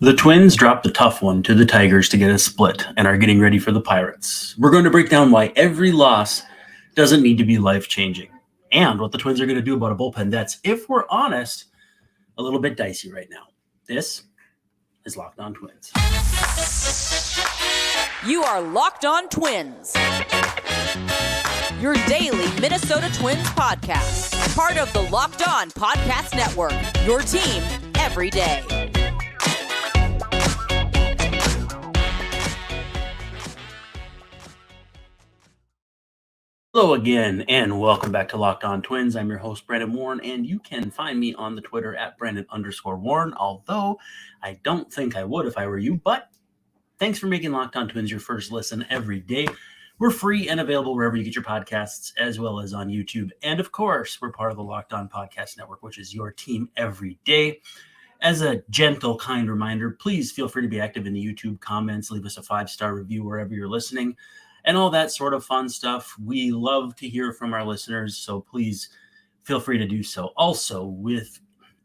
The Twins dropped the tough one to the Tigers to get a split and are getting ready for the Pirates. We're going to break down why every loss doesn't need to be life-changing and what the Twins are going to do about a bullpen that's, if we're honest, a little bit dicey right now. This is Locked On Twins. You are Locked On Twins, your daily Minnesota Twins podcast, part of the Locked On Podcast Network, your team every day. Hello again, and welcome back to Locked On Twins. I'm your host, Brandon Warren, and you can find me on the Twitter at Brandon_Warren, although I don't think I would if I were you, but thanks for making Locked On Twins your first listen every day. We're free and available wherever you get your podcasts, as well as on YouTube. And of course, we're part of the Locked On Podcast Network, which is your team every day. As a gentle, kind reminder, please feel free to be active in the YouTube comments, leave us a 5-star review wherever you're listening, and all that sort of fun stuff. We love to hear from our listeners, so please feel free to do so. Also,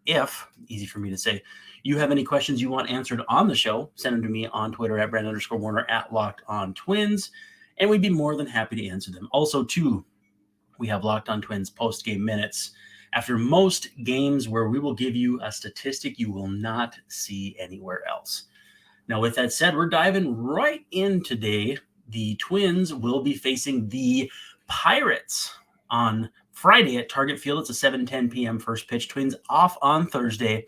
if, easy for me to say, you have any questions you want answered on the show, send them to me on Twitter at Brandon_Warner at Locked On Twins, and we'd be more than happy to answer them. Also, too, we have Locked On Twins post-game minutes after most games where we will give you a statistic you will not see anywhere else. Now, with that said, we're diving right in today. The Twins will be facing the Pirates on Friday at Target Field. It's a 7:10 p.m. first pitch. Twins off on Thursday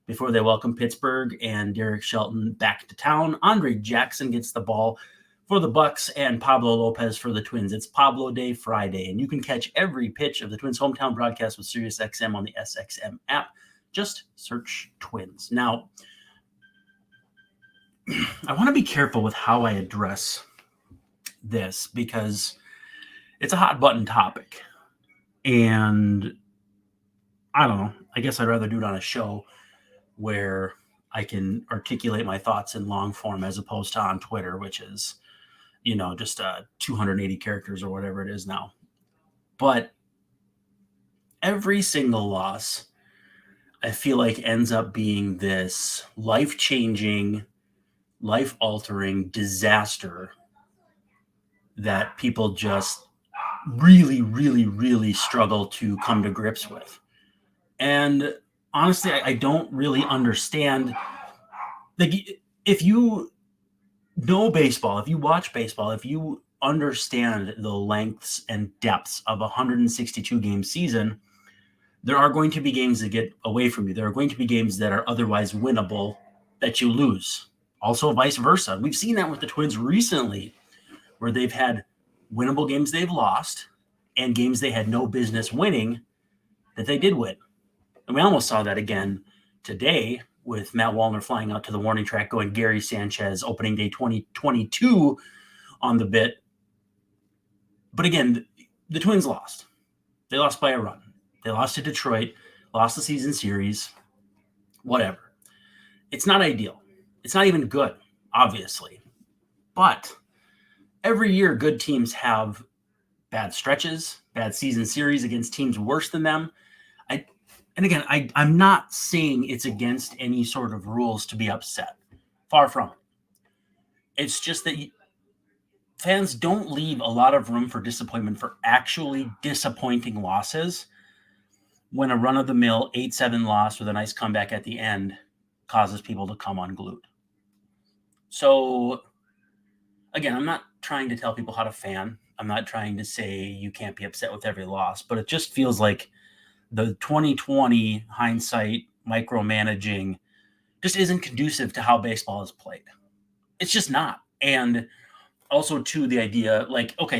before they welcome Pittsburgh and Derek Shelton back to town. Andre Jackson gets the ball for the Bucks and Pablo Lopez for the Twins. It's Pablo Day Friday, and you can catch every pitch of the Twins hometown broadcast with SiriusXM on the SXM app. Just search Twins. Now, I want to be careful with how I address this because it's a hot button topic, and I don't know, I guess I'd rather do it on a show where I can articulate my thoughts in long form as opposed to on Twitter, which is, just 280 characters or whatever it is now. But every single loss, I feel like, ends up being this life-changing, life-altering disaster that people just really, really, really struggle to come to grips with. And honestly, I don't really understand. Like, if you know baseball, if you watch baseball, if you understand the lengths and depths of a 162-game season, there are going to be games that get away from you. There are going to be games that are otherwise winnable that you lose. Also, vice versa. We've seen that with the Twins recently, where they've had winnable games they've lost and games they had no business winning that they did win. And we almost saw that again today with Matt Wallner flying out to the warning track going Gary Sanchez opening day 2022 on the bit. But again, the Twins lost. They lost by a run. They lost to Detroit, lost the season series, whatever. It's not ideal. It's not even good, obviously. But every year, good teams have bad stretches, bad season series against teams worse than them. I'm not saying it's against any sort of rules to be upset. Far from it. It's just that fans don't leave a lot of room for disappointment for actually disappointing losses when a run-of-the-mill 8-7 loss with a nice comeback at the end causes people to come unglued. So, again, I'm not trying to tell people how to fan. I'm not trying to say you can't be upset with every loss, but it just feels like the 2020 hindsight micromanaging just isn't conducive to how baseball is played. It's just not. And also, too, the idea,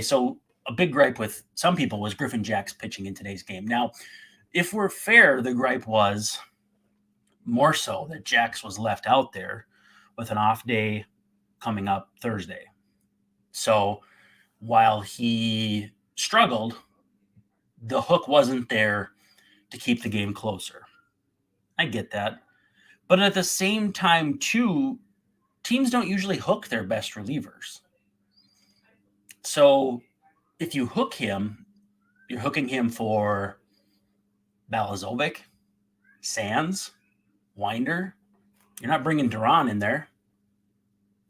so a big gripe with some people was Griffin Jax pitching in today's game. Now, if we're fair, the gripe was more so that Jax was left out there with an off day coming up Thursday. So while he struggled, the hook wasn't there to keep the game closer. I get that. But at the same time, too, teams don't usually hook their best relievers. So if you hook him, you're hooking him for Balazovic, Sands, Winder, You're not bringing Duran in there.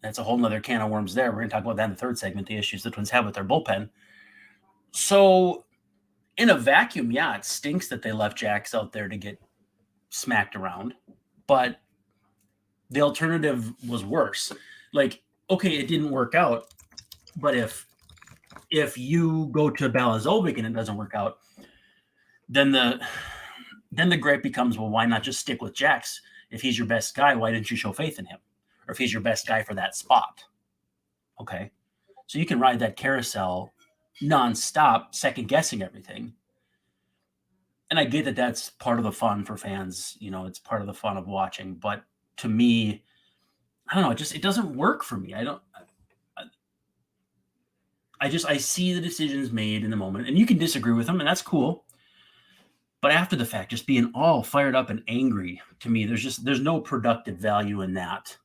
That's a whole nother can of worms there. We're going to talk about that in the third segment, the issues the Twins have with their bullpen. So in a vacuum, yeah, it stinks that they left Jax out there to get smacked around. But the alternative was worse. Like, okay, it didn't work out. But if you go to Balazovic and it doesn't work out, then the gripe becomes, well, why not just stick with Jax? If he's your best guy, why didn't you show faith in him? Or if he's your best guy for that spot. Okay. So you can ride that carousel nonstop, second guessing everything. And I get that that's part of the fun for fans. You know, it's part of the fun of watching. But to me, I don't know, it doesn't work for me. I see the decisions made in the moment, and you can disagree with them, and that's cool. But after the fact, just being all fired up and angry, to me, there's no productive value in that.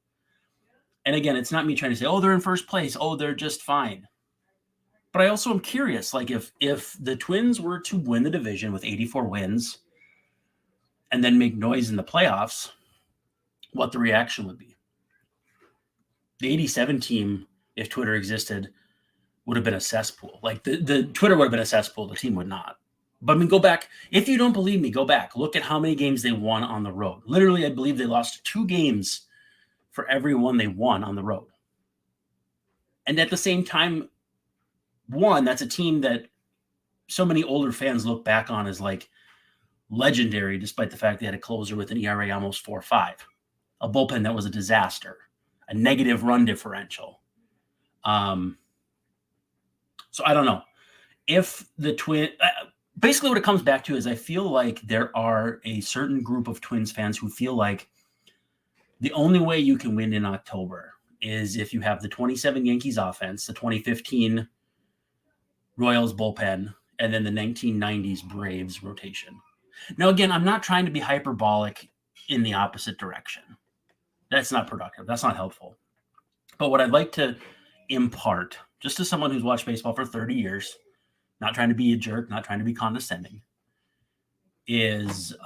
And again, it's not me trying to say, oh, they're in first place. Oh, they're just fine. But I also am curious, like if the Twins were to win the division with 84 wins and then make noise in the playoffs, what the reaction would be. The 87 team, if Twitter existed, would have been a cesspool. Like the Twitter would have been a cesspool. The team would not. But I mean, go back. If you don't believe me, go back. Look at how many games they won on the road. Literally, I believe they lost 2 games for every one they won on the road. And at the same time, that's a team that so many older fans look back on as like legendary, despite the fact they had a closer with an ERA almost 4.5, a bullpen that was a disaster, a negative run differential. So I don't know if the basically what it comes back to is I feel like there are a certain group of Twins fans who feel like the only way you can win in October is if you have the 27 Yankees offense, the 2015 Royals bullpen, and then the 1990s Braves rotation. Now, again, I'm not trying to be hyperbolic in the opposite direction. That's not productive. That's not helpful. But what I'd like to impart, just to someone who's watched baseball for 30 years, not trying to be a jerk, not trying to be condescending, is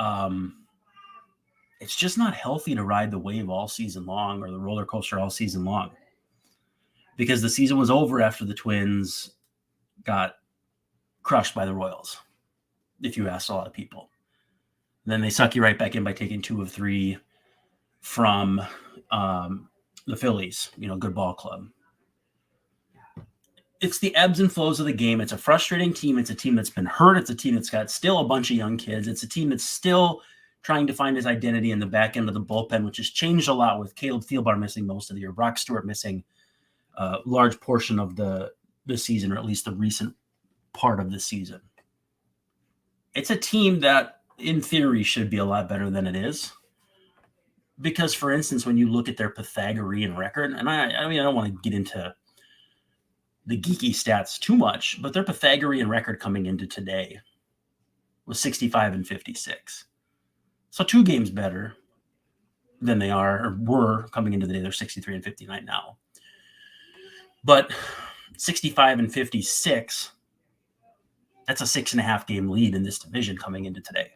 it's just not healthy to ride the wave all season long or the roller coaster all season long. Because the season was over after the Twins got crushed by the Royals, if you asked a lot of people. And then they suck you right back in by taking 2 of 3 from the Phillies, good ball club. It's the ebbs and flows of the game. It's a frustrating team. It's a team that's been hurt. It's a team that's got still a bunch of young kids. It's a team that's still trying to find his identity in the back end of the bullpen, which has changed a lot with Caleb Thielbar missing most of the year, Brock Stewart missing a large portion of the season, or at least the recent part of the season. It's a team that, in theory, should be a lot better than it is. Because, for instance, when you look at their Pythagorean record, and I mean, I don't want to get into the geeky stats too much, but their Pythagorean record coming into today was 65 and 56. So 2 games better than they are or were coming into the day. They're 63 and 59 now. But 65 and 56, that's a 6.5 game lead in this division coming into today.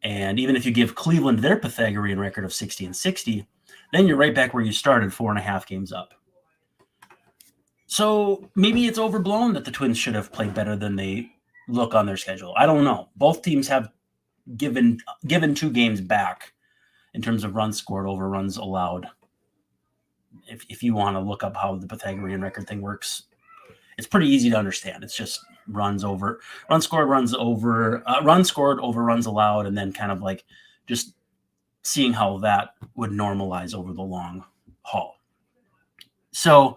And even if you give Cleveland their Pythagorean record of 60 and 60, then you're right back where you started, 4.5 games up. So maybe it's overblown that the Twins should have played better than they look on their schedule. I don't know. Both teams have given 2 games back in terms of runs scored over runs allowed. If you want to look up how the Pythagorean record thing works, it's pretty easy to understand. It's just runs scored over runs allowed, and then kind of like just seeing how that would normalize over the long haul. So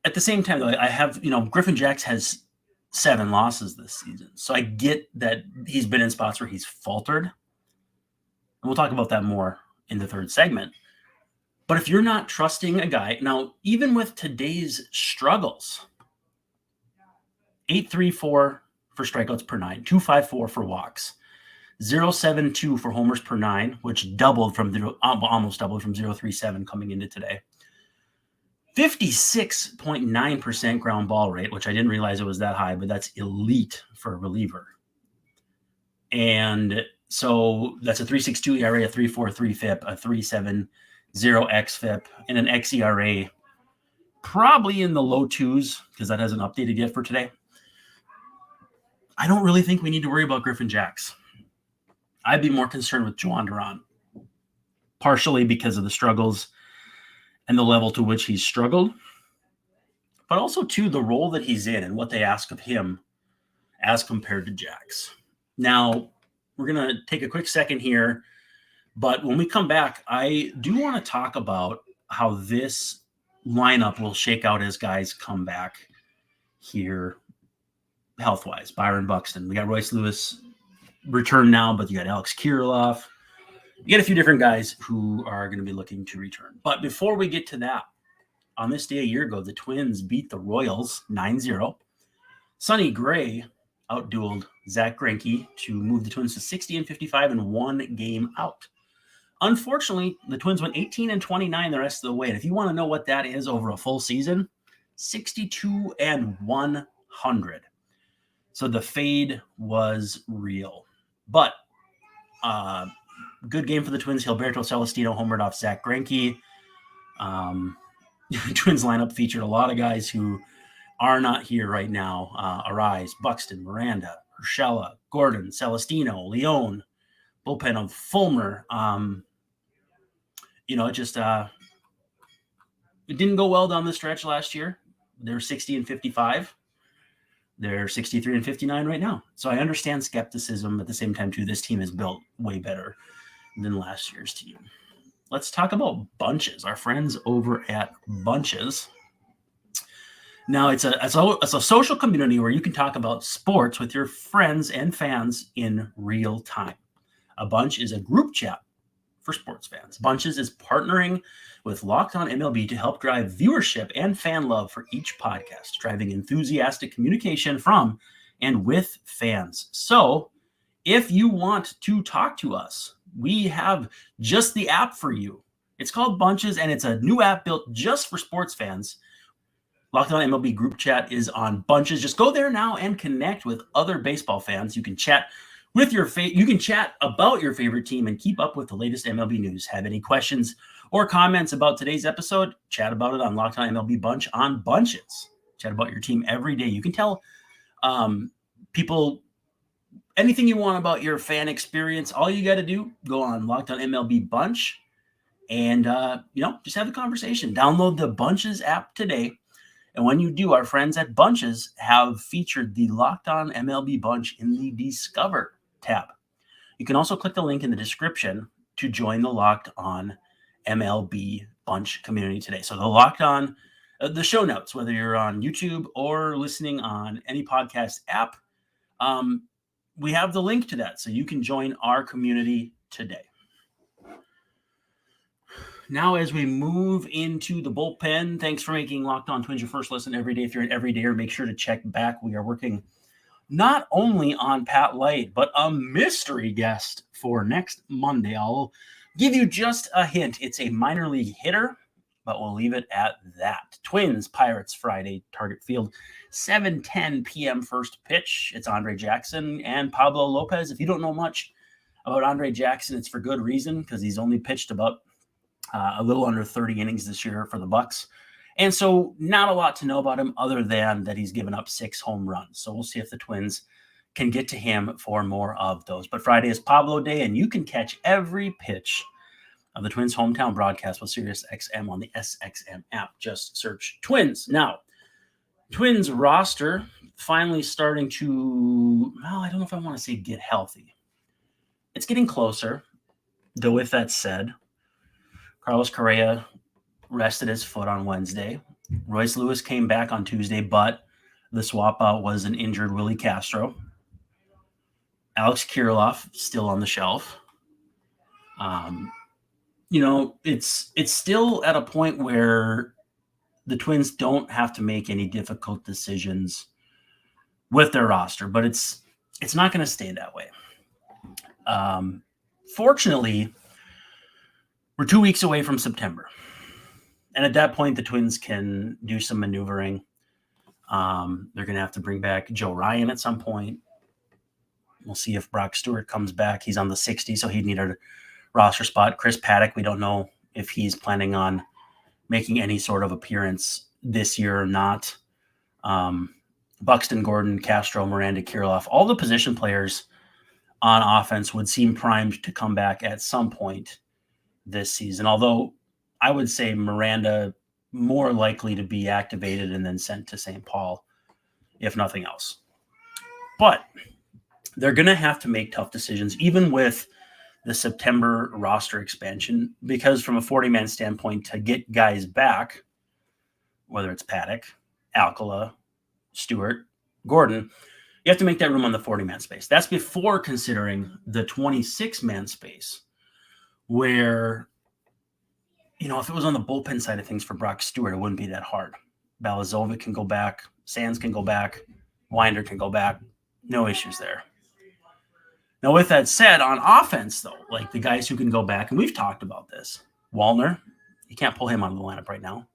at the same time, though, I have, Griffin Jax has 7 losses this season. So I get that he's been in spots where he's faltered. And we'll talk about that more in the third segment. But if you're not trusting a guy, now, even with today's struggles, 8.34 for strikeouts per 9, 2.54 for walks, 0.72 for homers per 9, which almost doubled from 0.37 coming into today. 56.9% ground ball rate, which I didn't realize it was that high, but that's elite for a reliever. And So that's a 3.62 ERA, a 3.43 FIP, a 3.70 xFIP, and an xERA probably in the low twos because that hasn't updated yet for today. I don't really think we need to worry about Griffin Jax. I'd be more concerned with Juan Duran, partially because of the struggles and the level to which he's struggled, but also, too, the role that he's in and what they ask of him as compared to Jax. Now, we're going to take a quick second here, but when we come back, I do want to talk about how this lineup will shake out as guys come back here health-wise. Byron Buxton. We got Royce Lewis return now, but you got Alex Kirilloff. You got a few different guys who are going to be looking to return. But before we get to that, on this day a year ago, the Twins beat the Royals 9-0. Sonny Gray outdueled Zach Greinke to move the Twins to 60-55 and 1 game out. Unfortunately, the Twins went 18-29 the rest of the way. And if you want to know what that is over a full season, 62-100. So the fade was real. But good game for the Twins. Gilberto Celestino homered off Zach Greinke. Twins lineup featured a lot of guys who are not here right now. Arise, Buxton, Miranda, Urshela, Gordon, Celestino, Leone, bullpen of Fulmer. It didn't go well down the stretch last year. They were 60-55. They're 63-59 right now. So I understand skepticism. At the same time, too, this team is built way better than last year's team. Let's talk about Bunches, our friends over at Bunches. Now, it's a social community where you can talk about sports with your friends and fans in real time. A Bunch is a group chat for sports fans. Bunches is partnering with Locked On MLB to help drive viewership and fan love for each podcast, driving enthusiastic communication from and with fans. So if you want to talk to us, we have just the app for you. It's called Bunches, and it's a new app built just for sports fans. Locked On MLB group chat is on Bunches. Just go there now and connect with other baseball fans. You can chat with you can chat about your favorite team and keep up with the latest MLB news. Have any questions or comments about today's episode? Chat about it on Locked On MLB Bunch on Bunches. Chat about your team every day. You can tell people anything you want about your fan experience. All you got to do, go on Locked On MLB Bunch and just have a conversation. Download the Bunches app today. And when you do, our friends at Bunches have featured the Locked On MLB Bunch in the Discover tab. You can also click the link in the description to join the Locked On MLB Bunch community today. So the Locked On, the show notes, whether you're on YouTube or listening on any podcast app, we have the link to that. So you can join our community today. Now, as we move into the bullpen, thanks for making Locked On Twins your first listen every day. If you're an everydayer, make sure to check back. We are working not only on Pat Light, but a mystery guest for next Monday. I'll give you just a hint. It's a minor league hitter, but we'll leave it at that. Twins, Pirates, Friday, Target Field, 7:10 p.m. first pitch. It's Andre Jackson and Pablo Lopez. If you don't know much about Andre Jackson, it's for good reason, because he's only pitched about a little under 30 innings this year for the Bucks. And so not a lot to know about him other than that he's given up 6 home runs. So we'll see if the Twins can get to him for more of those. But Friday is Pablo Day, and you can catch every pitch of the Twins hometown broadcast with SiriusXM on the SXM app. Just search Twins. Now, Twins roster finally starting to, I don't know if I want to say get healthy. It's getting closer, though with that said, Carlos Correa rested his foot on Wednesday. Royce Lewis came back on Tuesday, but the swap out was an injured Willie Castro. Alex Kirilloff still on the shelf. It's still at a point where the Twins don't have to make any difficult decisions with their roster, but it's not going to stay that way. Fortunately, we're 2 weeks away from September. And at that point, the Twins can do some maneuvering. They're going to have to bring back Joe Ryan at some point. We'll see if Brock Stewart comes back. He's on the 60, so he'd need a roster spot. Chris Paddock, we don't know if he's planning on making any sort of appearance this year or not. Buxton, Gordon, Castro, Miranda, Kirilloff, all the position players on offense would seem primed to come back at some point this season. Although I would say Miranda more likely to be activated and then sent to St. Paul, if nothing else. But they're going to have to make tough decisions, even with the September roster expansion, because from a 40-man standpoint, to get guys back, whether it's Paddock, Alcala, Stewart, Gordon, you have to make that room on the 40-man space. That's before considering the 26-man space where, if it was on the bullpen side of things for Brock Stewart, it wouldn't be that hard. Balazovic can go back. Sands can go back. Winder can go back. No issues there. Now, with that said, on offense, though, like the guys who can go back, and we've talked about this, Wallner, you can't pull him out of the lineup right now.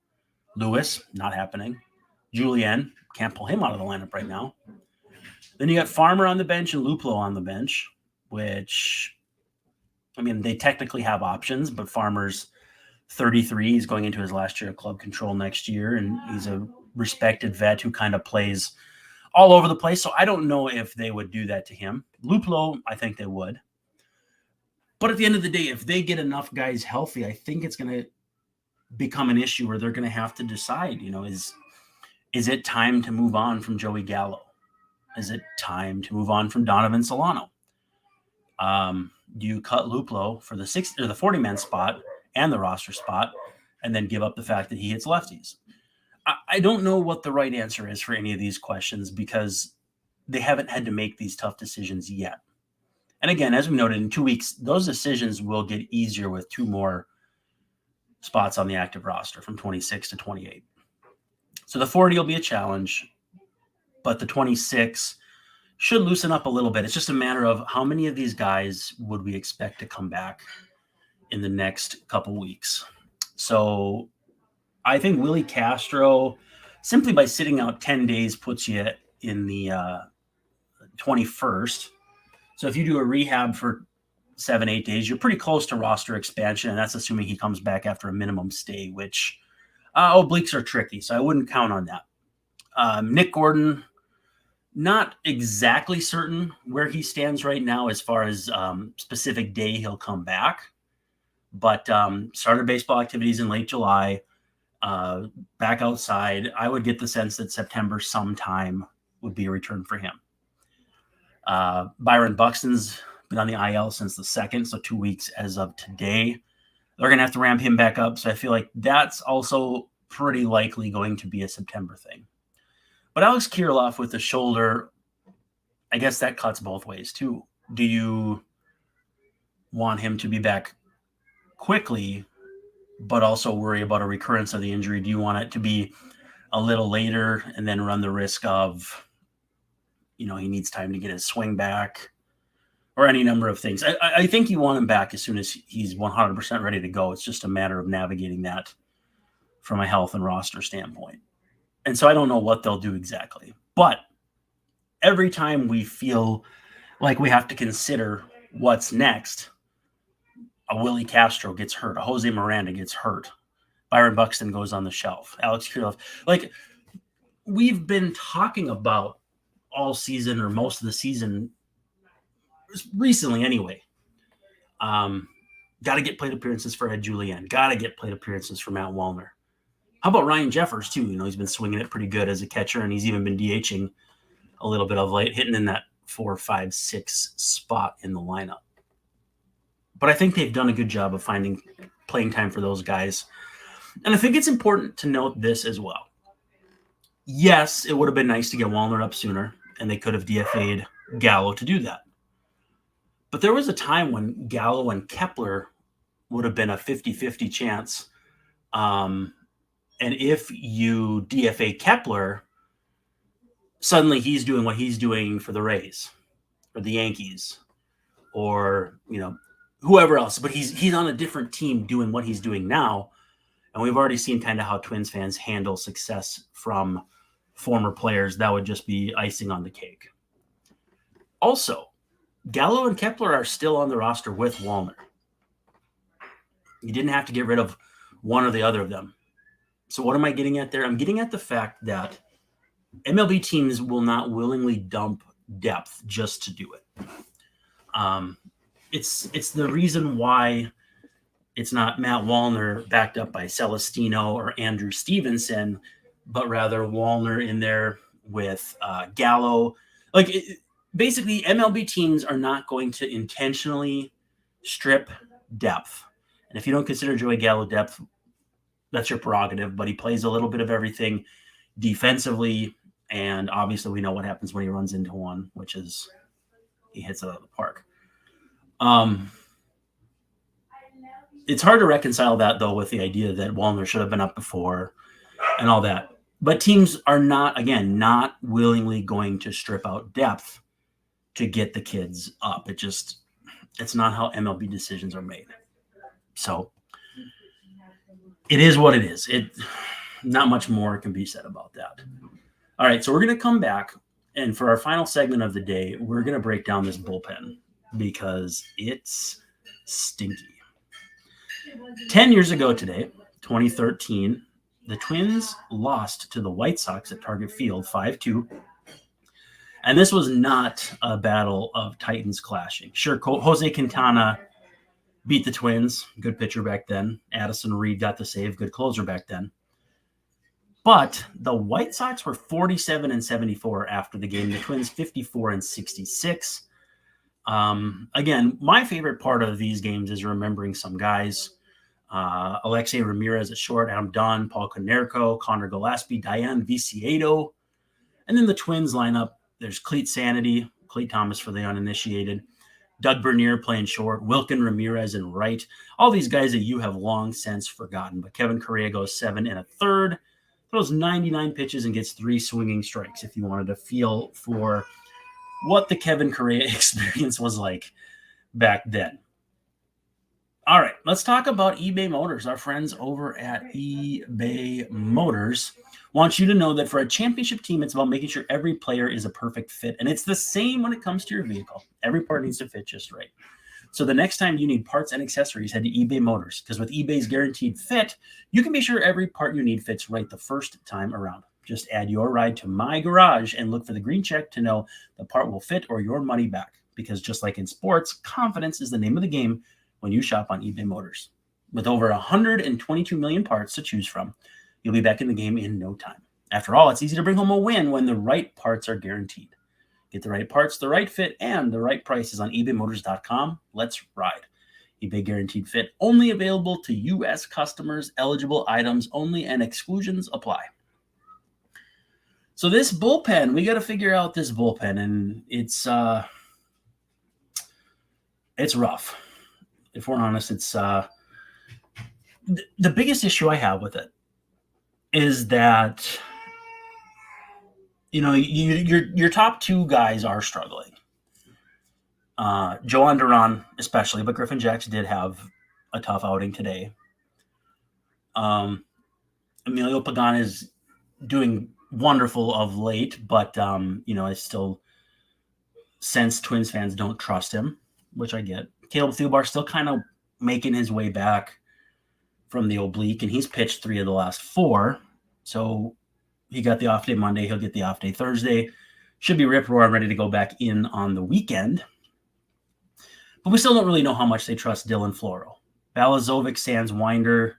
Lewis, not happening. Julien, can't pull him out of the lineup right now. Then you got Farmer on the bench and Luplow on the bench, which, they technically have options, but Farmer's 33. He's going into his last year of club control next year, and he's a respected vet who kind of plays all over the place. So I don't know if they would do that to him. Luplow, I think they would. But at the end of the day, if they get enough guys healthy, I think it's going to become an issue where they're going to have to decide, is it time to move on from Joey Gallo? Is it time to move on from Donovan Solano? Do you cut Luplow for the 40-man spot and the roster spot and then give up the fact that he hits lefties? I don't know what the right answer is for any of these questions because they haven't had to make these tough decisions yet. And again, as we noted, in 2 weeks, those decisions will get easier with 2 more spots on the active roster from 26 to 28. So the 40 will be a challenge, but the 26 should loosen up a little bit. It's just a matter of how many of these guys would we expect to come back in the next couple weeks. So I think Willie Castro, simply by sitting out 10 days, puts you in the 21st. So if you do a rehab for 7-8 days, you're pretty close to roster expansion, and that's assuming he comes back after a minimum stay, which obliques are tricky, so I wouldn't count on that. Nick Gordon, not exactly certain where he stands right now as far as specific day he'll come back, but started baseball activities in late July, back outside. I would get the sense that September sometime would be a return for him. Byron Buxton's been on the IL since the 2nd, so 2 weeks as of today. They're going to have to ramp him back up, so I feel like that's also pretty likely going to be a September thing. But Alex Kirilloff with the shoulder, I guess that cuts both ways too. Do you want him to be back quickly, but also worry about a recurrence of the injury? Do you want it to be a little later and then run the risk of, he needs time to get his swing back or any number of things? I think you want him back as soon as he's 100% ready to go. It's just a matter of navigating that from a health and roster standpoint. And so I don't know what they'll do exactly. But every time we feel like we have to consider what's next, a Willie Castro gets hurt, a Jose Miranda gets hurt, Byron Buxton goes on the shelf, Alex Kirilloff. Like, we've been talking about all season or most of the season, recently anyway. Got to get plate appearances for Ed Julien. Got to get plate appearances for Matt Wallner. How about Ryan Jeffers, too? He's been swinging it pretty good as a catcher, and he's even been DHing a little bit of late, hitting in that 4, 5, 6 spot in the lineup. But I think they've done a good job of finding playing time for those guys. And I think it's important to note this as well. Yes, it would have been nice to get Wallner up sooner, and they could have DFA'd Gallo to do that. But there was a time when Gallo and Kepler would have been a 50-50 chance. And if you DFA Kepler, suddenly he's doing what he's doing for the Rays or the Yankees or, whoever else. But he's on a different team doing what he's doing now. And we've already seen kind of how Twins fans handle success from former players. That would just be icing on the cake. Also, Gallo and Kepler are still on the roster with Wallner. You didn't have to get rid of one or the other of them. So what am I getting at there? I'm getting at the fact that MLB teams will not willingly dump depth just to do it. It's the reason why it's not Matt Wallner backed up by Celestino or Andrew Stevenson, but rather Wallner in there with Gallo. Basically, MLB teams are not going to intentionally strip depth. And if you don't consider Joey Gallo depth, that's your prerogative, but he plays a little bit of everything defensively, and obviously we know what happens when he runs into one, which is he hits it out of the park. It's hard to reconcile that, though, with the idea that Wallner should have been up before and all that. But teams are not willingly going to strip out depth to get the kids up. It's not how MLB decisions are made. So it is what it is. Not much more can be said about that. All right, so we're going to come back, and for our final segment of the day, we're going to break down this bullpen because it's stinky. 10 years ago today, 2013, the Twins lost to the White Sox at Target Field 5-2. And this was not a battle of titans clashing. Sure, Jose Quintana beat the Twins. Good pitcher back then. Addison Reed got the save. Good closer back then. But the White Sox were 47-74 after the game. The Twins 54-66. Again, my favorite part of these games is remembering some guys. Alexei Ramirez at short, Adam Dunn, Paul Konerko, Connor Gillespie, Diane Viciedo. And then the Twins lineup, there's Cleat Sanity, Cleat Thomas for the uninitiated, Doug Bernier playing short, Wilkin Ramirez in right. All these guys that you have long since forgotten. But Kevin Correa goes 7 1/3, throws 99 pitches and gets 3 swinging strikes if you wanted to feel for what the Kevin Correa experience was like back then. All right, let's talk about eBay Motors. Our friends over at eBay Motors want you to know that for a championship team, it's about making sure every player is a perfect fit. And it's the same when it comes to your vehicle. Every part needs to fit just right. So the next time you need parts and accessories, head to eBay Motors, because with eBay's guaranteed fit, you can be sure every part you need fits right the first time around. Just add your ride to My Garage and look for the green check to know the part will fit or your money back. Because just like in sports, confidence is the name of the game when you shop on eBay Motors. With over 122 million parts to choose from, you'll be back in the game in no time. After all, it's easy to bring home a win when the right parts are guaranteed. Get the right parts, the right fit, and the right prices on ebaymotors.com. Let's ride. eBay Guaranteed Fit, only available to U.S. customers, eligible items only, and exclusions apply. So this bullpen, we got to figure out this bullpen, and it's rough. If we're honest, it's the biggest issue I have with it is that, your top two guys are struggling. Joe Duran especially, but Griffin Jacks did have a tough outing today. Emilio Pagan is doing wonderful of late, but I still sense Twins fans don't trust him, which I get. Caleb Thielbar still kind of making his way back from the oblique, and he's pitched 3 of the last 4. So he got the off day Monday. He'll get the off day Thursday. Should be rip roar and ready to go back in on the weekend. But we still don't really know how much they trust Dylan Floro. Balazovic, Sands, Winder.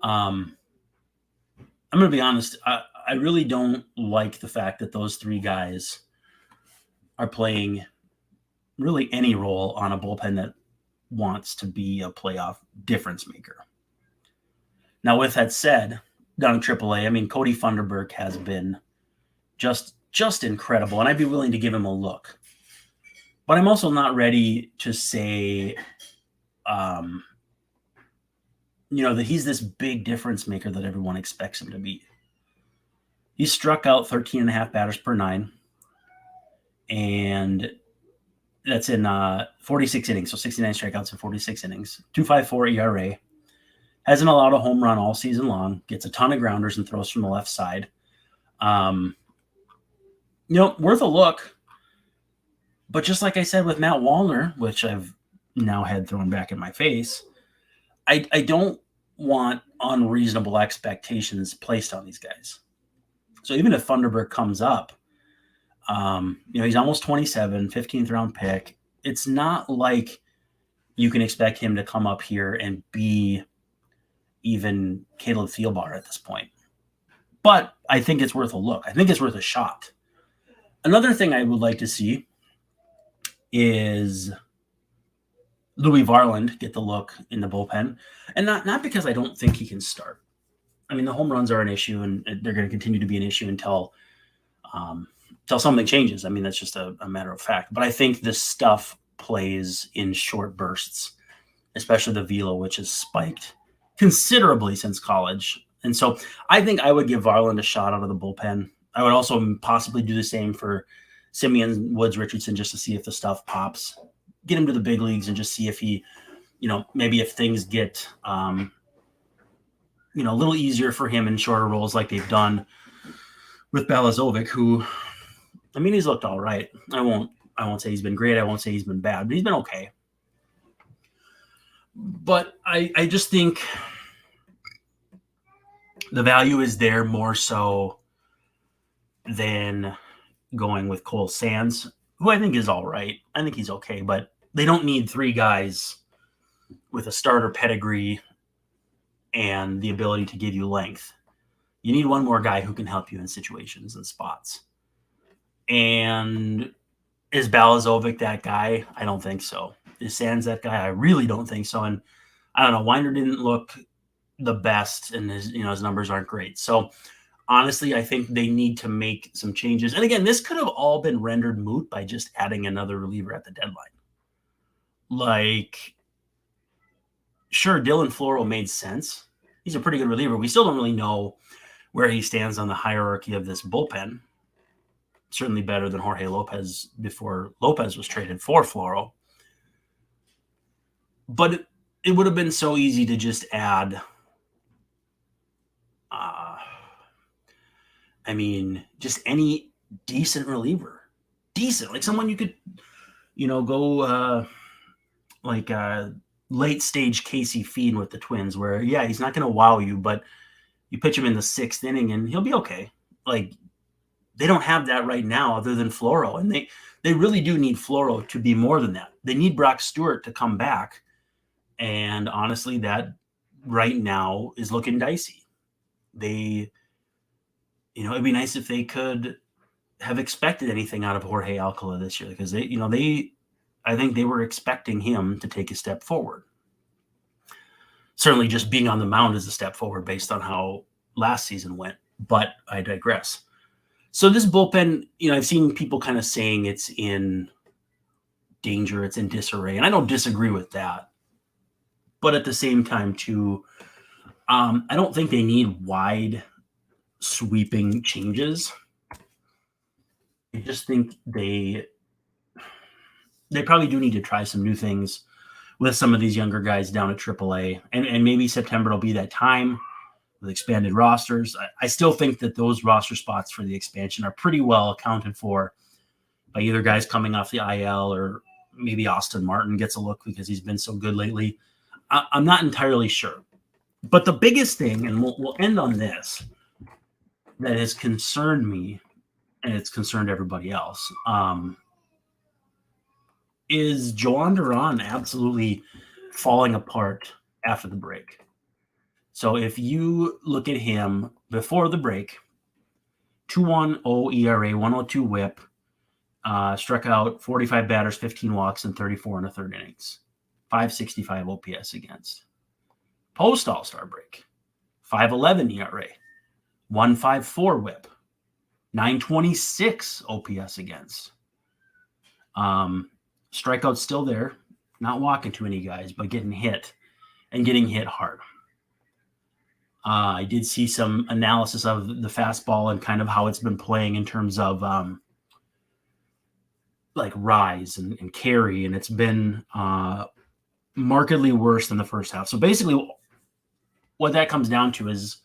I'm going to be honest. I really don't like the fact that those 3 guys are playing really any role on a bullpen that wants to be a playoff difference maker. Now, with that said, down in AAA, Cody Funderburk has been just incredible, and I'd be willing to give him a look. But I'm also not ready to say, that he's this big difference maker that everyone expects him to be. He struck out 13.5 batters per 9, and that's in 46 innings, so 69 strikeouts in 46 innings. 2.54 ERA. Hasn't allowed a home run all season long. Gets a ton of grounders and throws from the left side. Worth a look. But just like I said with Matt Wallner, which I've now had thrown back in my face, I don't want unreasonable expectations placed on these guys. So even if Thunderberg comes up, he's almost 27, 15th round pick. It's not like you can expect him to come up here and be even Caleb Thielbar at this point. But I think it's worth a look. I think it's worth a shot. Another thing I would like to see is Louis Varland get the look in the bullpen. And not because I don't think he can start. I mean, the home runs are an issue, and they're going to continue to be an issue until something changes. I mean, that's just a matter of fact. But I think this stuff plays in short bursts, especially the velo, which has spiked considerably since college. And so I think I would give Varland a shot out of the bullpen. I would also possibly do the same for Simeon, Woods, Richardson, just to see if the stuff pops. Get him to the big leagues and just see if he, maybe if things get, a little easier for him in shorter roles like they've done with Balazovic, who, I mean, he's looked all right. I won't say he's been great. I won't say he's been bad, but he's been okay. But I just think the value is there more so than going with Cole Sands, who I think is all right. I think he's okay, but they don't need three guys with a starter pedigree and the ability to give you length. You need one more guy who can help you in situations and spots. And is Balazovic that guy? I don't think so. Is Sands that guy? I really don't think so. And I don't know, Winder didn't look the best, and his numbers aren't great. So honestly, I think they need to make some changes. And again, this could have all been rendered moot by just adding another reliever at the deadline. Like, sure, Dylan Floro made sense. He's a pretty good reliever. We still don't really know where he stands on the hierarchy of this bullpen. Certainly better than Jorge Lopez before Lopez was traded for Floro. But it would have been so easy to just add, just any decent reliever. Decent, like someone you could, go late stage Casey Feed with the Twins, where, yeah, he's not going to wow you, but you pitch him in the sixth inning and he'll be okay. Like, they don't have that right now other than Floro. And they really do need Floro to be more than that. They need Brock Stewart to come back. And honestly, that right now is looking dicey. It'd be nice if they could have expected anything out of Jorge Alcala this year, because I think they were expecting him to take a step forward. Certainly just being on the mound is a step forward based on how last season went, but I digress. So this bullpen, I've seen people kind of saying it's in danger, it's in disarray, and I don't disagree with that. But at the same time, too, I don't think they need wide sweeping changes. I just think they probably do need to try some new things with some of these younger guys down at AAA. And maybe September will be that time with expanded rosters. I still think that those roster spots for the expansion are pretty well accounted for by either guys coming off the IL, or maybe Austin Martin gets a look because he's been so good lately. I'm not entirely sure. But the biggest thing, and we'll end on this, that has concerned me, and it's concerned everybody else, is Joan Duran absolutely falling apart after the break. So if you look at him before the break, 2.10 ERA, 102 whip, struck out 45 batters, 15 walks, and 34 in the third innings. 565 OPS against. Post All-Star break, 5.11 ERA, 154 whip, 926 OPS against. Strikeouts still there, not walking too many guys, but getting hit, and getting hit hard. I did see some analysis of the fastball and kind of how it's been playing in terms of rise and carry, and it's been markedly worse than the first half. So basically what that comes down to is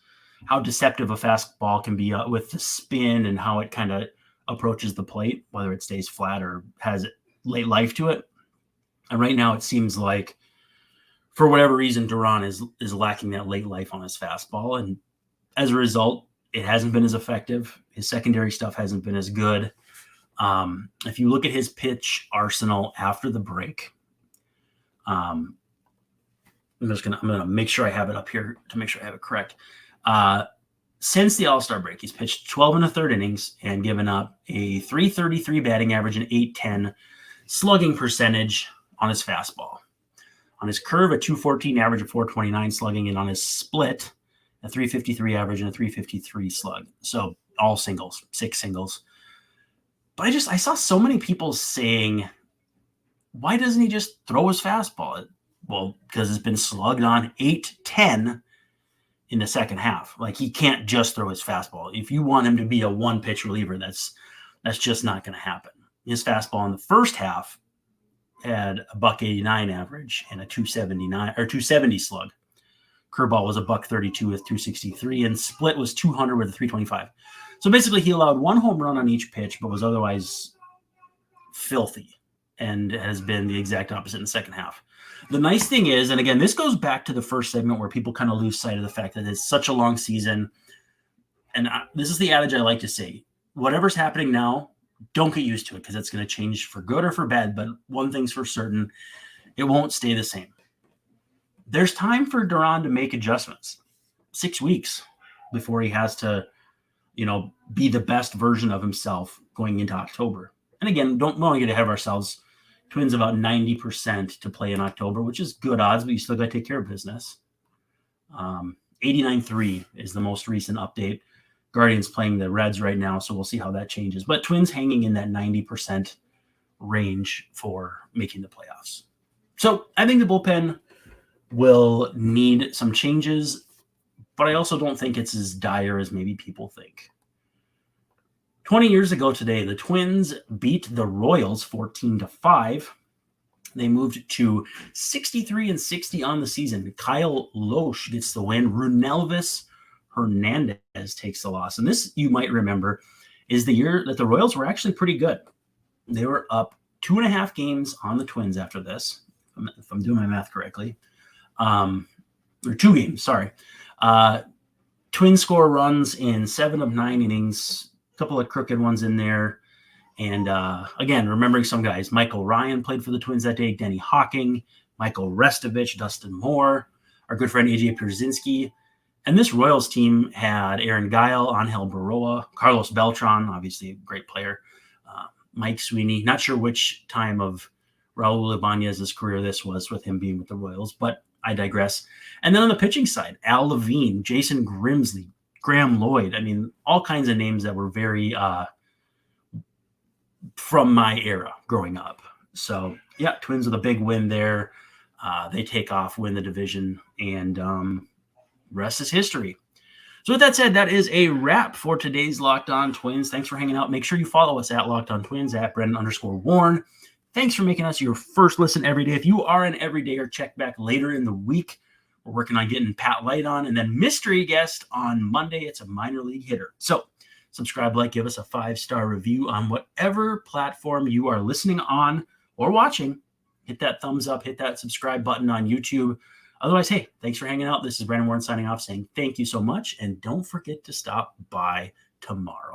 how deceptive a fastball can be with the spin and how it kind of approaches the plate, whether it stays flat or has late life to it. And right now it seems like, for whatever reason, Duran is lacking that late life on his fastball. And as a result, it hasn't been as effective. His secondary stuff hasn't been as good. If you look at his pitch arsenal after the break, I'm gonna make sure I have it up here to make sure I have it correct. Since the All-Star break, he's pitched 12 1/3 innings and given up a .333 batting average and .810 slugging percentage on his fastball. On his curve, a .214 average of .429 slugging, and on his split, a .353 average and a .353 slug. So all singles, 6 singles. But I saw so many people saying, why doesn't he just throw his fastball? Well, because it's been slugged on 8-10 in the second half. Like, he can't just throw his fastball. If you want him to be a one-pitch reliever, that's just not going to happen. His fastball in the first half had a .189 average and a .270 slug. Curveball was a .132 with .263, and split was .200 with a .325. So basically, he allowed 1 home run on each pitch, but was otherwise filthy, and has been the exact opposite in the second half. The nice thing is, and again, this goes back to the first segment where people kind of lose sight of the fact that it's such a long season. And this is the adage I like to say: whatever's happening now, don't get used to it, because it's going to change for good or for bad. But one thing's for certain, it won't stay the same. There's time for Duran to make adjustments. 6 weeks before he has to, be the best version of himself going into October. And again, don't want to get ahead of ourselves. Twins about 90% to play in October, which is good odds, but you still got to take care of business. 89-3 is the most recent update. Guardians playing the Reds right now, so we'll see how that changes. But Twins hanging in that 90% range for making the playoffs. So I think the bullpen will need some changes, but I also don't think it's as dire as maybe people think. 20 years ago today, the Twins beat the Royals 14-5. They moved to 63-60 on the season. Kyle Loesch gets the win. Runelvis Hernandez takes the loss. And this, you might remember, is the year that the Royals were actually pretty good. They were up 2.5 games on the Twins after this, if I'm doing my math correctly. Or 2 games, sorry. Twins score runs in 7 of 9 innings. A couple of crooked ones in there. And again, remembering some guys. Michael Ryan played for the Twins that day. Denny Hawking, Michael Restovich, Dustin Moore, our good friend AJ Pierzynski. And this Royals team had Aaron Guile, Angel Baroa, Carlos Beltran, obviously a great player, Mike Sweeney. Not sure which time of Raul Ibanez's career this was with him being with the Royals, but I digress. And then on the pitching side, Al Levine, Jason Grimsley, Graham Lloyd. I mean, all kinds of names that were very from my era growing up. So, yeah, Twins with a big win there. They take off, win the division, and rest is history. So with that said, that is a wrap for today's Locked On Twins. Thanks for hanging out. Make sure you follow us at Locked On Twins, at Brendan_Warren. Thanks for making us your first listen every day. If you are an everydayer, check back later in the week. We're working on getting Pat Light on, and then mystery guest on Monday. It's a minor league hitter. So subscribe, give us a 5-star review on whatever platform you are listening on or watching. Hit that thumbs up, hit that subscribe button on YouTube. Otherwise, hey, thanks for hanging out. This is Brandon Warren signing off, saying thank you so much, and don't forget to stop by tomorrow.